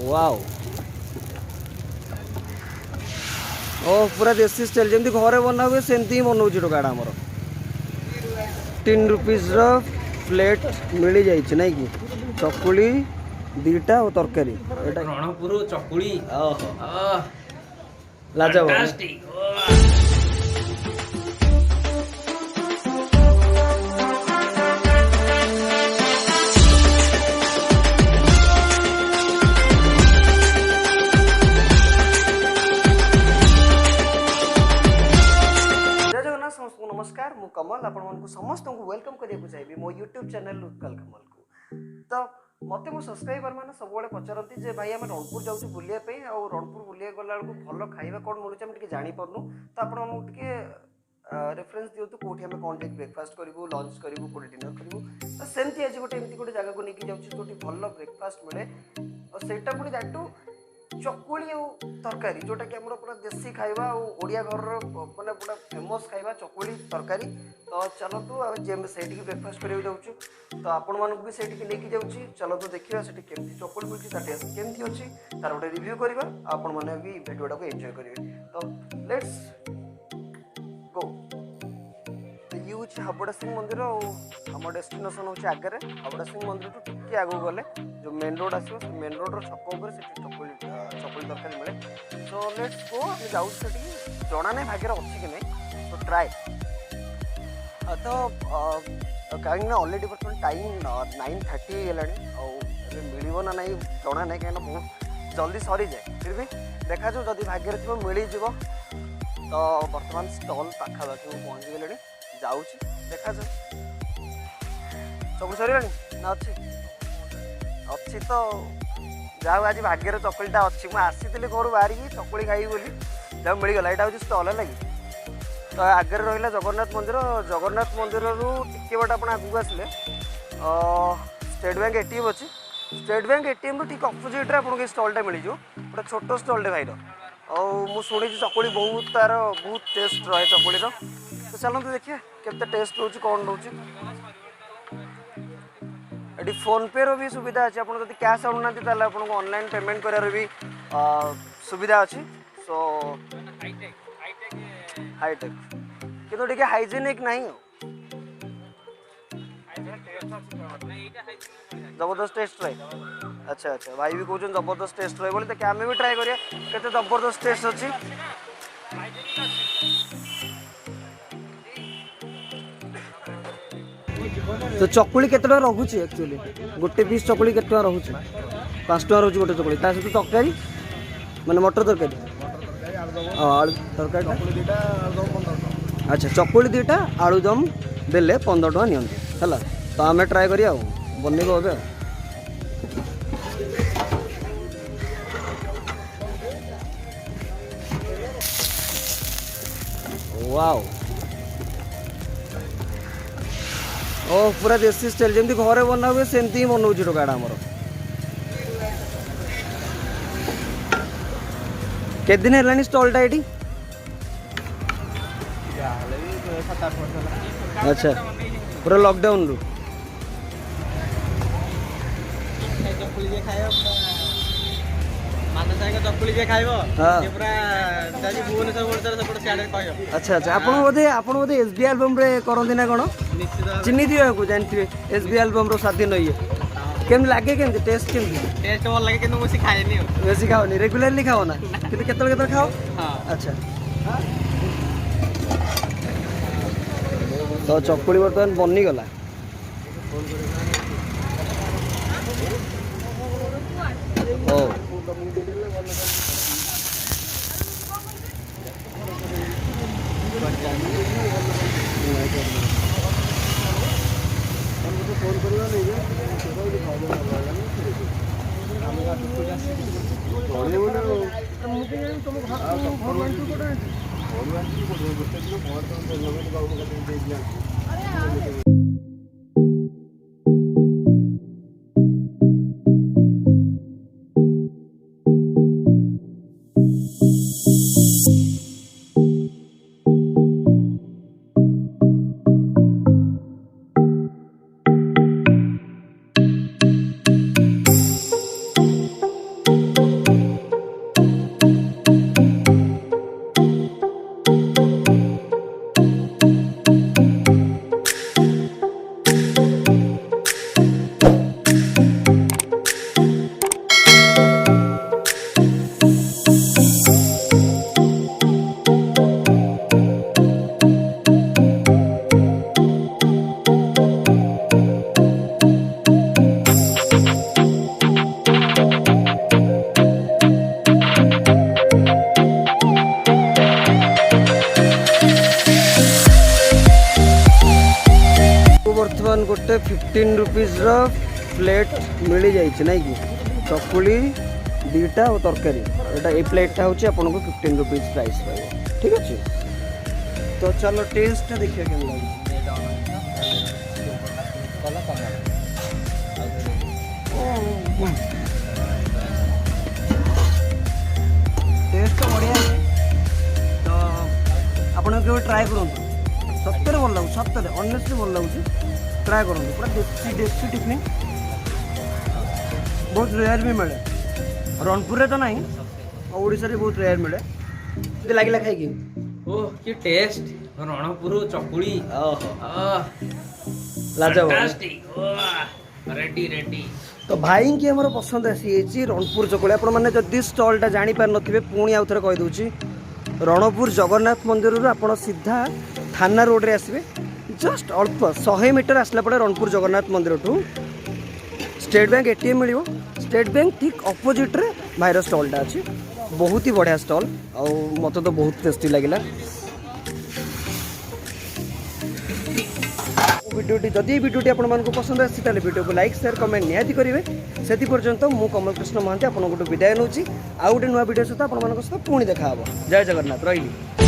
Wow ओ पूरा देसी style जमी घरे बना हुए सेमती ही बनाऊँ टोकाटा आमर 10 रुपीज प्लेट मिल जाइए नाई कि चकुली दीटा और तरकारी रणपुर चकुली लाजवाब नमस्कार मु कमल आपण समस्त को वेलकम करने चाहिए मो यूट्यूब चैनल उत्कल कमल को तो मत मो सब्सक्राइबर मैंने सब पचारती जे भाई आम रणपुर जाऊँ बुलापी और रणपुर बुला गला भल खाଇବା कौन मिलूँ आम जानी पार्नु तो आपके रेफरेन्स दिंतु कौटी आम कौन ब्रेकफास्ट करूँ लंच करूँ कौटे डिनर करूँ तो सेमती आज गोटे एमती गोटे जगह को लेकिन जाऊँगी जो भल ब्रेकफास्ट मिले और सेटा पुणी दैट चकुली और तरकारी जोटा कि आमर पूरा देसी खाଇବା ओडिया घर माने पूरा फेमस खाଇବା चकुली तरकारी तो चलतु जेम से ब्रेकफास्ट करा जाऊँ तो आपण मानक भी सेठी लेके जाऊँगी चलतु देखा से केमती चकुली मिलती टेस्ट केमती अच्छी तार गोटे रिव्यू करवा आपण मैंने भी भिडियोटा को एंजॉय करेंगे तो लेट्स गो यूज हाबड़ा सिंह मंदिर और आम डेस्टिनेशन हूँ आगे हाबड़ा सिंह मंदिर तो टी आगे गले जो मेन रोड आसो मेन रोड छक उपर से चकुली तरकारी मिले सो लेट्स गो आम जाऊँ जना ना भाग्य अच्छी कि नहीं तो ट्राए तो कहीं अलरेडी बर्तमान टाइम 9:30 है मिलव ना नहीं जना ना कहीं बहुत जल्दी सरी जाए फिर भी देखा जो जदि भाग्य थी मिल तो बर्तमान स्टल पाखापाखि पहुँची गले जाऊँ देखा सब सर ना अच्छी तो जाऊ आज भाग्यर चकुलीटा अच्छी मुझे आसी घर बाहर चकुली खाई बोली जब मिलगला यहाँ हूँ स्टल लगी तो आगे रहा जगन्नाथ मंदिर रू टिके बाट आप आगे आसिले स्टेट बैंक एटीएम अच्छी स्टेट बैंक एटीएम रू ठीक अपोजिट आपको स्टलटा मिल जाए गोटे छोट स्टलटे भाईर और शुणी चकुली बहुत तार बहुत टेस्ट रहे चकुलीर तो चलते देखिए केते टेस्ट रोच कौन रोच ये फोन पे रो भी सुविधा अच्छे आपड़ जब कैश आनुना आपको ऑनलाइन पेमेंट करार भी सुविधा अच्छी सो हाईटेक किंतु टिके हाइजेनिक नहीं जबरदस्त टेस्ट रहे अच्छा अच्छा भाई भी कहते जबरदस्त टेस्ट रहे बोले तो आम भी ट्राए करिया केते जबरदस्त टेस्ट अच्छी तो चकुली केते टका रहुची एक्चुअली गोटे पीस चकुली केते टका रहुची 5 टका रहुची गोटे चकुली ता सहित तरकारी माने मटर तरकारी आलू तरकारी अच्छा चकुली दीटा आलूदम देले 15 टका नियंती हला तो आमे ट्राई करिया बनेबो एबे वाओ ओ पूरा देसी स्टाइल जमी घरे बना हुए सेमती ही बनाऊँ टोकाटा आमर केदिन है स्टलटा ये अच्छा पूरा लॉकडाउन रू अच्छा अच्छा आप एसबी एल्बम करती ना कौन चिन्ह दिया को जानते एसबी एल्बम रो स्वाधीन ये केम लगे केम टेस्ट केम टेस्ट भल लगे किंतु बेसी खाएनी बेसी खाओनी रेगुलरली खाओ ना किंतु केतल खाओ अच्छा तो चकुली बर्तमान बनी गला ओ फोन करवा नहीं गोटे 15 रुपीज प्लेट मिल जाइए ना कि चकुली दीटा और तरकारी एटा ए प्लेटा हूँ आपको 15 रुपीज प्राइस पाइब ठीक अच्छे। तो चलो टेस्ट देखिए केन लगे टेस्ट तो बढ़िया है। तो आपड़ के ट्राए करूँ सत्य भल लगे सत्य अनेस्टली भल लगे ट्राए करूँ पूरा देसी देसी टिफिन बहुत रेयर भी मिले रणपुर तो नहीं ओडिशा रे बहुत रेयर मिले लगे खाई ओह कि टेस्ट रणपुर चकुली रेडी रेडी। तो भाई की हमारा पसंद आसी रणपुर चकुली आपण मैंने जदि स्टॉलटा जानी पार नथिबे पुणी आउ थरे कहि दउची रणपुर जगन्नाथ मंदिर रू आपण सीधा थाना रोड रे आसबे जस्ट अल्प 100 मीटर आसला पड़े रणपुर जगन्नाथ मंदिर ठू स्टेट बैंक एटीएम मिलियो स्टेट बैंक ठीक अपोजिट रे भाईर स्टॉलटा अच्छी बहुत ही बढ़िया स्टॉल और मत तो बहुत टेस्टी लगिला। भिडियोटी जदि भिडियोटी आपको पसंद आसी ताले भिडियो को लाइक शेयर कमेंट निहाती करेंगे से पर्यंत मु कमल कृष्ण महांती आपको विदाय नौची आउ गोटे नुआ भिडियो सहित आप पुणी देखा जय जगन्नाथ रही।